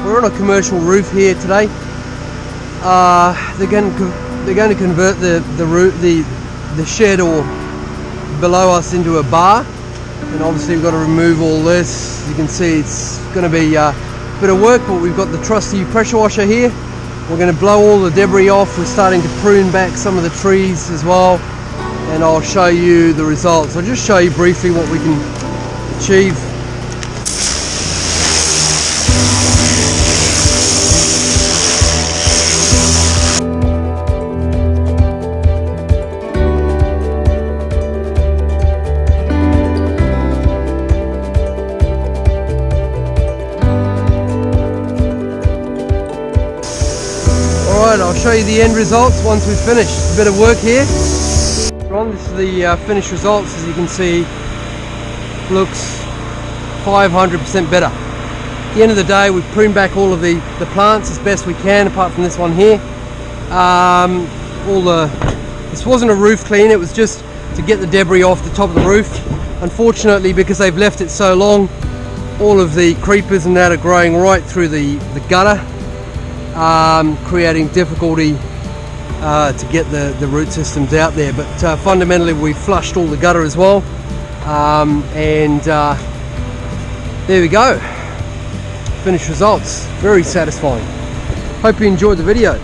we're on a commercial roof here today. They're going to convert the shed or below us into a bar, and obviously we've got to remove all this. You can see it's going to be a bit of work, but we've got the trusty pressure washer here. We're going to blow all the debris off. We're starting to prune back some of the trees as well, and I'll show you the results. I'll just show you briefly what we can achieve. Alright, I'll show you the end results once we've finished. A bit of work here. This is the finished results. As you can see, looks 500% better. At the end of the day, we've pruned back all of the plants as best we can, apart from this one here. This wasn't a roof clean, it was just to get the debris off the top of the roof. Unfortunately, because they've left it so long, all of the creepers and that are growing right through the gutter, creating difficulty to get the root systems out there. But fundamentally, we flushed all the gutter as well, and there we go. Finished results, very satisfying. Hope you enjoyed the video.